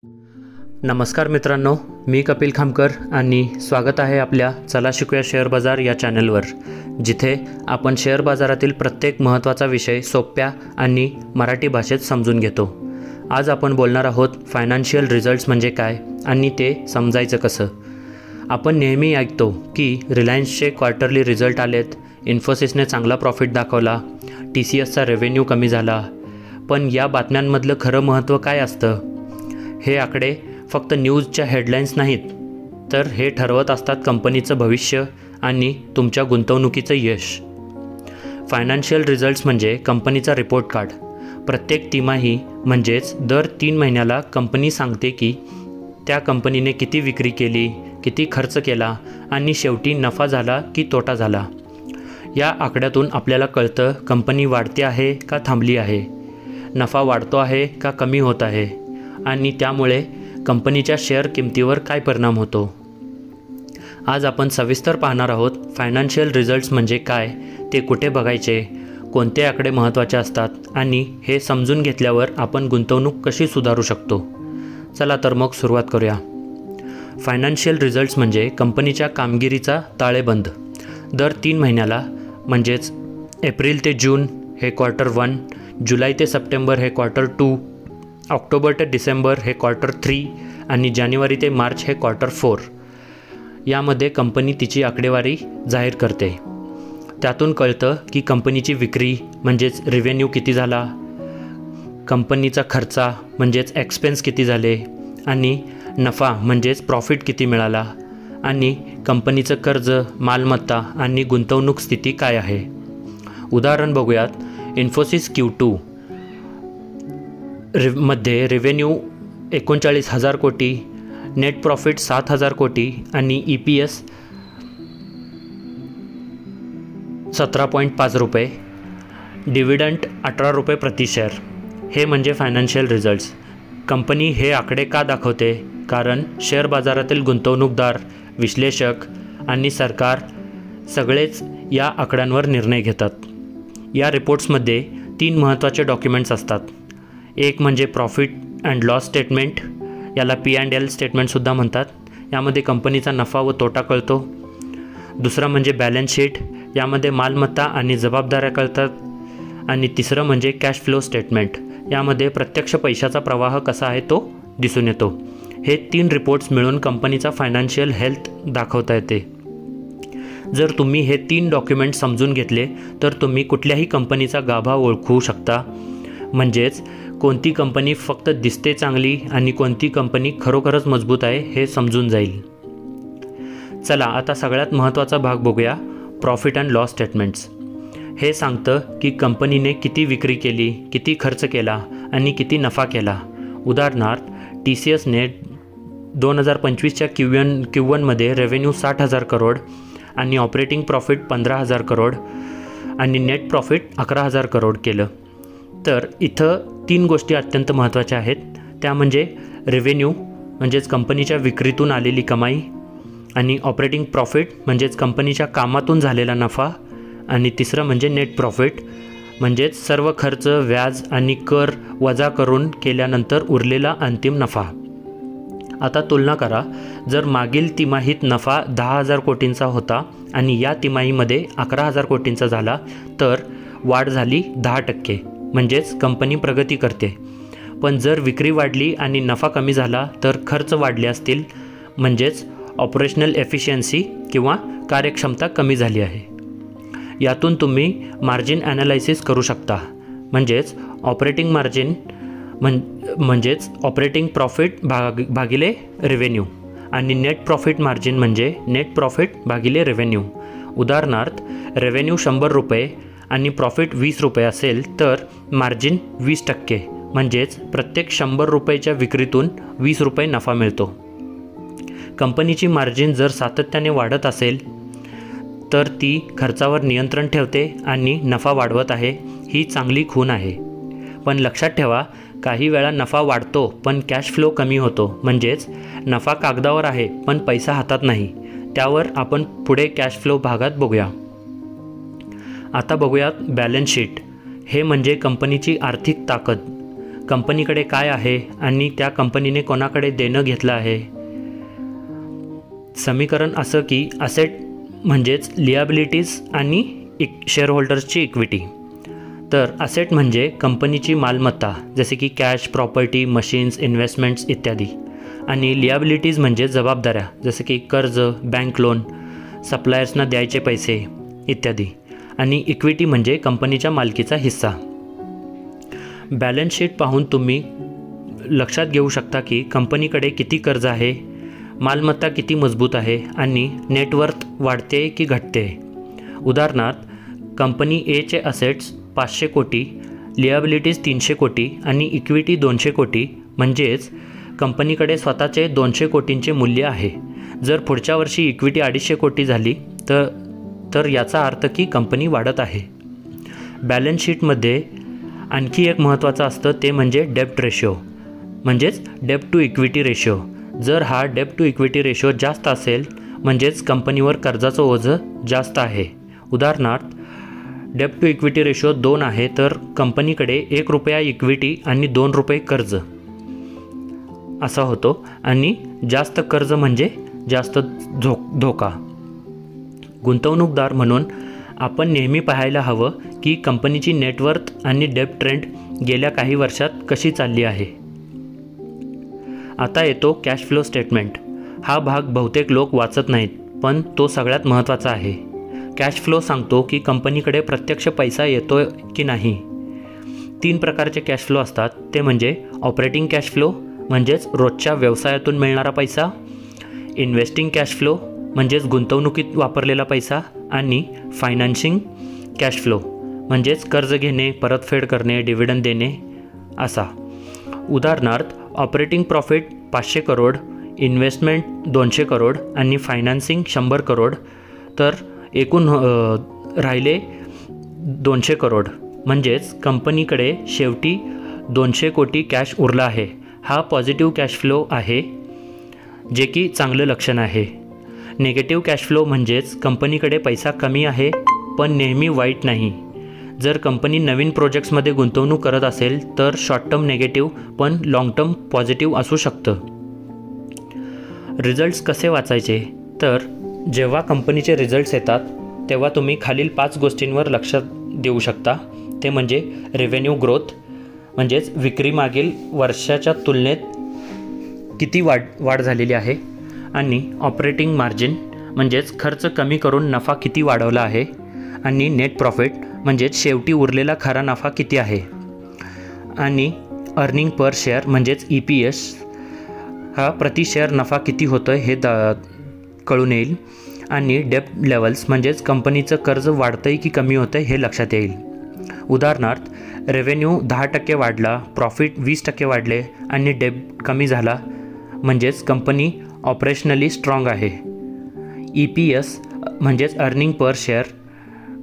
नमस्कार मित्रांनो, मी कपिल खामकर आणि स्वागत आहे आपल्या चला शिकूया शेअर बाजार या चॅनलवर, जिथे आपण शेअर बाजारातील प्रत्येक महत्त्वाचा विषय सोप्या आणि मराठी भाषेत समजून घेतो. आज आपण बोलणार आहोत फायनान्शियल रिझल्ट्स म्हणजे काय आणि ते समजायचं कसं. आपण नेहमी ऐकतो की रिलायन्सचे क्वार्टरली रिझल्ट आलेत, इन्फोसिसने चांगला प्रॉफिट दाखवला, TCSचा रेव्हेन्यू कमी झाला. पण या बातम्यांमधलं खरं महत्त्व काय असतं? हे आकडे फक्त न्यूजच्या हेडलाईन्स नाहीत, तर हे ठरवत असतात कंपनीचं भविष्य आणि तुमच्या गुंतवणुकीचं यश. फायनान्शियल रिझल्ट्स म्हणजे कंपनीचा रिपोर्ट कार्ड. प्रत्येक तिमाही म्हणजेच दर 3 महिन्याला कंपनी सांगते की त्या कंपनीने किती विक्री केली, किती खर्च केला आणि शेवटी नफा झाला की तोटा झाला. या आकड्यातून आपल्याला कळतं कंपनी वाढते आहे का थांबली आहे, नफा वाढतो आहे का कमी होत आहे आणि त्यामुळे कंपनीच्या शेअर किमतीवर काय परिणाम होतो. आज आपण सविस्तर पाहणार आहोत फायनान्शियल रिझल्ट्स म्हणजे काय, ते कुठे बघायचे, कोणते आकडे महत्त्वाचे असतात आणि हे समजून घेतल्यावर आपण गुंतवणूक कशी सुधारू शकतो. चला तर मग सुरुवात करूया. फायनान्शियल रिझल्ट्स म्हणजे कंपनीच्या कामगिरीचा ताळेबंद. दर 3 महिन्याला म्हणजेच एप्रिल ते जून हे क्वार्टर 1, जुलै ते सप्टेंबर हे क्वार्टर 2, ऑक्टोबर ते डिसेंबर हे क्वार्टर 3 आणि जानेवारी ते मार्च हे क्वार्टर 4 यामध्ये कंपनी तिची आकडेवारी जाहीर करते. त्यातून कळतं की कंपनीची विक्री म्हणजेच रेव्हेन्यू किती झाला, कंपनीचा खर्चा म्हणजेच एक्सपेन्स किती झाले आणि नफा म्हणजेच प्रॉफिट किती मिळाला आणि कंपनीचं कर्ज, मालमत्ता आणि गुंतवणूक स्थिती काय आहे. उदाहरण बघूयात. इन्फोसिस Q2 मध्ये रेव्हेन्यू 39,000 कोटी, नेट प्रॉफिट 7,000 कोटी आणि EPS 17.5 रुपये, डिव्हिडंड 18 रुपये प्रति शेअर. हे म्हणजे फायनान्शियल रिझल्ट्स. कंपनी हे आकडे का दाखवते? कारण शेअर बाजारातील गुंतवणूकदार, विश्लेषक आणि सरकार सगळेच या आकड्यांवर निर्णय घेतात. या रिपोर्ट्समध्ये 3 महत्त्वाचे डॉक्युमेंट्स असतात. एक म्हणजे प्रॉफिट अँड लॉस स्टेटमेंट, याला P&L स्टेटमेंटसुद्धा म्हणतात. यामध्ये कंपनीचा नफा व तोटा कळतो. दुसरं म्हणजे बॅलन्स शीट, यामध्ये मालमत्ता आणि जबाबदाऱ्या कळतात. आणि तिसरं म्हणजे कॅश फ्लो स्टेटमेंट, यामध्ये प्रत्यक्ष पैशाचा प्रवाह कसा आहे तो दिसून येतो. हे 3 रिपोर्ट्स मिळून कंपनीचा फायनान्शियल हेल्थ दाखवता येते. जर तुम्ही हे 3 डॉक्युमेंट समजून घेतले तर तुम्ही कुठल्याही कंपनीचा गाभा ओळखू शकता. म्हणजेच कोणती कंपनी फक्त दिसते चांगली आणि कोणती कंपनी खरोखरच मजबूत आहे हे समजून जाईल. चला आता सगळ्यात महत्त्वाचा भाग बघूया, प्रॉफिट अँड लॉस स्टेटमेंट्स. हे सांगतं की कंपनीने किती विक्री केली, किती खर्च केला आणि किती नफा केला. उदाहरणार्थ TCSने 2025च्या Q1मध्ये रेव्हेन्यू 60,000 करोड आणि ऑपरेटिंग प्रॉफिट 15,000 करोड आणि नेट प्रॉफिट 11,000 करोड केलं. तर इथं 3 गोष्टी अत्यंत महत्त्वाच्या आहेत. त्या म्हणजे रेव्हेन्यू म्हणजेच कंपनीच्या विक्रीतून आलेली कमाई आणि ऑपरेटिंग प्रॉफिट म्हणजेच कंपनीच्या कामातून झालेला नफा आणि तिसरं म्हणजे नेट प्रॉफिट म्हणजेच सर्व खर्च, व्याज आणि कर वजा करून केल्यानंतर उरलेला अंतिम नफा. आता तुलना करा. जर मागील तिमाहीत नफा 10,000 कोटींचा होता आणि या तिमाहीमध्ये 11,000 कोटींचा झाला तर वाढ झाली 10%, म्हणजेच कंपनी प्रगती करते. पण जर विक्री वाढली आणि नफा कमी झाला तर खर्च वाढले असतील, म्हणजेच ऑपरेशनल एफिशियन्सी किंवा कार्यक्षमता कमी झाली आहे. यातून तुम्ही मार्जिन ॲनालायसिस करू शकता. म्हणजेच ऑपरेटिंग मार्जिन म्हणजेच ऑपरेटिंग प्रॉफिट भागिले रेव्हेन्यू आणि नेट प्रॉफिट मार्जिन म्हणजे नेट प्रॉफिट भागिले रेव्हेन्यू. उदाहरणार्थ रेव्हेन्यू 100 रुपये आणि प्रॉफिट 20 रुपये असेल तर मार्जिन 20%, म्हणजेच प्रत्येक 100 रुपयाच्या विक्रीतून 20 रुपये नफा मिळतो. कंपनीची मार्जिन जर सातत्याने वाढत असेल तर ती खर्चावर नियंत्रण ठेवते आणि नफा वाढवत आहे, ही चांगली खूण आहे. पण लक्षात ठेवा, काही वेळा नफा वाढतो पण कॅश फ्लो कमी होतो. म्हणजेच नफा कागदावर आहे पण पैसा हातात नाही. त्यावर आपण पुढे कॅश फ्लो भागात बघूया. आता बघूयात बॅलन्स शीट. हे म्हणजे कंपनीची आर्थिक ताकद. कंपनीकडे काय आहे आणि त्या कंपनीने कोणाकडे देणं घेतलं आहे. समीकरण असं की असेट म्हणजेच लियाबिलिटीज आणि शेअरहोल्डर्सची इक्विटी. तर असेट म्हणजे कंपनीची मालमत्ता जसे की कॅश, प्रॉपर्टी, मशीन्स, इन्व्हेस्टमेंट्स इत्यादी. आणि लियाबिलिटीज म्हणजे जबाबदाऱ्या जसे की कर्ज, बँक लोन, सप्लायर्सना द्यायचे पैसे इत्यादी. आणि इक्विटी म्हणजे कंपनीच्या मालकीचा हिस्सा. बॅलन्स शीट पाहून तुम्ही लक्षात घेऊ शकता की कंपनीकडे किती कर्ज आहे, मालमत्ता किती मजबूत आहे आणि नेटवर्थ वाढते की घटते. उदाहरणार्थ कंपनी एचे असेट्स 500 कोटी, लियाबिलिटीज 300 कोटी आणि इक्विटी 200 कोटी म्हणजेच कंपनीकडे स्वतःचे 200 कोटींचे मूल्य आहे. जर पुढच्या वर्षी इक्विटी 250 कोटी झाली तर याचा अर्थ की कंपनी वाढत आहे. बॅलन्स शीटमध्ये आणखी एक महत्त्वाचं असतं ते म्हणजे डेप्ट रेशो म्हणजेच डेप्ट टू इक्विटी रेशो. जर हा डेप्ट टू इक्विटी रेशो जास्त असेल म्हणजेच कंपनीवर कर्जाचं ओझं जास्त आहे. उदाहरणार्थ डेप्ट टू इक्विटी रेशो 2 आहे तर कंपनीकडे 1 रुपया इक्विटी आणि 2 रुपये कर्ज असा होतो. आणि जास्त कर्ज म्हणजे जास्त धोका. गुंतवणूकदार म्हणून आपण नेहमी पाहायला हवं की कंपनीची नेटवर्थ आणि डेप्ट ट्रेंड गेल्या काही वर्षात कशी चालली आहे. आता येतो कॅश फ्लो स्टेटमेंट. हा भाग बहुतेक लोक वाचत नाहीत पण तो सगळ्यात महत्त्वाचा आहे. कॅश फ्लो सांगतो की कंपनीकडे प्रत्यक्ष पैसा येतो की नाही. 3 प्रकारचे कॅश फ्लो असतात ते म्हणजे ऑपरेटिंग कॅश फ्लो म्हणजेच रोजच्या व्यवसायातून मिळणारा पैसा, इन्व्हेस्टिंग कॅश फ्लो म्हणजेच गुंतवणुकीत वापरलेला पैसा आणि फायनान्शिंग कॅश फ्लो म्हणजेच कर्ज घेणे, परतफेड करणे, डिव्हिडंड देणे असा. उदाहरणार्थ operating profit 500 crore, investment 200 crore आणि फायनान्सिंग 100 करोड तर एकूण राहिले 200 करोड म्हणजेच कंपनीकडे शेवटी 200 कोटी कॅश उरला आहे. हा पॉझिटिव्ह कॅश फ्लो आहे जे की चांगलं लक्षण आहे. निगेटिव्ह कॅश फ्लो म्हणजेच कंपनीकडे पैसा कमी आहे पण नेहमी वाईट नाही. जर कंपनी नवीन प्रोजेक्ट्समध्ये गुंतवणूक करत असेल तर शॉर्ट टर्म नेगेटिव्ह पण लाँग टर्म पॉझिटिव्ह असू शकतं. रिझल्ट्स कसे वाचायचे तर जेव्हा कंपनीचे रिझल्ट्स येतात तेव्हा तुम्ही खालील 5 गोष्टींवर लक्ष देऊ शकता. ते म्हणजे रेव्हेन्यू ग्रोथ म्हणजेच विक्रीमागील वर्षाच्या तुलनेत किती वाढ झालेली आहे आणि ऑपरेटिंग मार्जिन म्हणजेच खर्च कमी करून नफा किती वाढवला आहे आणि नेट प्रॉफिट म्हणजेच शेवटी उरलेला खरा नफा किती आहे आणि अर्निंग पर शेअर म्हणजेच EPS हा प्रति शेअर नफा किती होतो हे कळून येईल. आणि डेप्ट लेवल्स म्हणजेच कंपनीचं कर्ज वाढतं आहे की कमी होतं आहे हे लक्षात येईल. उदाहरणार्थ रेव्हेन्यू 10% वाढला, प्रॉफिट 20% वाढले आणि डेप्ट कमी झाला म्हणजेच कंपनी ऑपरेशनली स्ट्रॉंग आहे. EPS म्हणजेच अर्निंग पर शेअर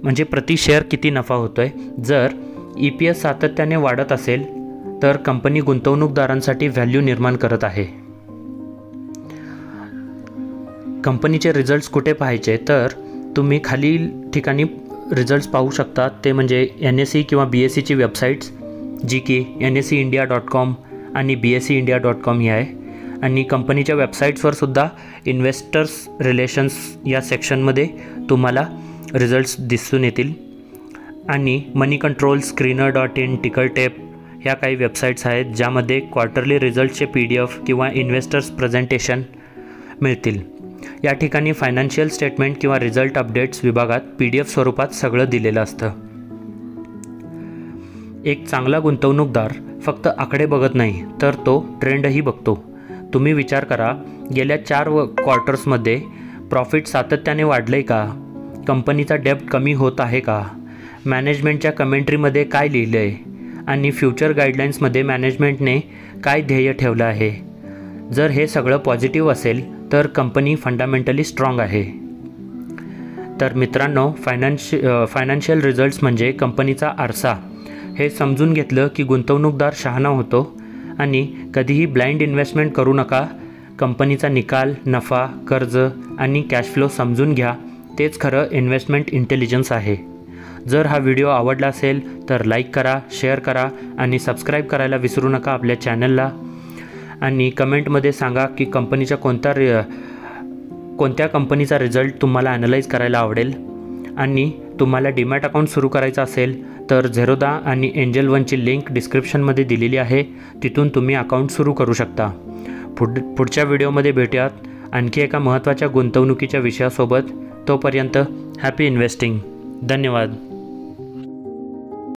म्हणजे प्रति शेअर किती नफा होतो आहे. जर EPS सातत्याने वाढत असेल तर कंपनी गुंतवणूकदारांसाठी व्हॅल्यू निर्माण करत आहे. कंपनीचे रिझल्ट्स कुठे पाहायचे तर तुम्ही खालील ठिकाणी रिझल्ट्स पाहू शकता. ते म्हणजे NSE किंवा BSEची वेबसाईट्स जी की NSEindia.com आणि BSEindia.com ही आहे. आणि कंपनीच्या वेबसाईट्सवर सुद्धा इन्व्हेस्टर्स रिलेशन्स या सेक्शनमध्ये तुम्हाला रिझल्ट्स दिसून येतील. आणि मनी कंट्रोल, स्क्रीनर.in, टिकरटेप ह्या काही वेबसाईट्स आहेत ज्यामध्ये क्वार्टरली रिझल्टचे PDF किंवा इन्व्हेस्टर्स प्रेझेंटेशन मिळतील. या ठिकाणी फायनान्शियल स्टेटमेंट किंवा रिझल्ट अपडेट्स विभागात PDF स्वरूपात सगळं दिलेलं असतं. एक चांगला गुंतवणूकदार फक्त आकडे बघत नाही तर तो ट्रेंडही बघतो. तुम्ही विचार करा, गेल्या 4 क्वार्टर्समध्ये प्रॉफिट सातत्याने वाढलं आहे का? कंपनीचा डेप्ट कमी होत आहे का? मॅनेजमेंटच्या कमेंट्रीमध्ये काय लिहिलं आहे? आणि फ्युचर गाईडलाईन्समध्ये मॅनेजमेंटने काय ध्येय ठेवलं आहे? जर हे सगळं पॉझिटिव्ह असेल तर कंपनी फंडामेंटली स्ट्रॉंग आहे. तर मित्रांनो, फायनान्शियल रिझल्ट्स म्हणजे कंपनीचा आरसा. हे समजून घेतलं की गुंतवणूकदार शहाणा होतो. आणि कधीही ब्लाइंड इन्व्हेस्टमेंट करू नका. कंपनीचा निकाल, नफा, कर्ज आणि कॅश फ्लो समजून घ्या. तेच खरं इन्व्हेस्टमेंट इंटेलिजन्स आहे. जर हा व्हिडिओ आवडला असेल तर लाईक करा, शेअर करा आणि सबस्क्राईब करायला विसरू नका आपल्या चॅनलला. आणि कमेंटमध्ये सांगा की कोणत्या कंपनीचा रिझल्ट तुम्हाला ॲनलाईज करायला आवडेल. आणि तुम्हाला डीमॅट अकाउंट सुरू करायचं असेल तर झेरोदा आणि एंजल वनची लिंक डिस्क्रिप्शनमध्ये दिलेली आहे. तिथून तुम्ही अकाउंट सुरू करू शकता. पुढच्या व्हिडिओमध्ये भेटूयात आणखी एका महत्त्वाच्या गुंतवणुकीच्या विषयासोबत. तोपर्यंत हॅपी इन्व्हेस्टिंग. धन्यवाद.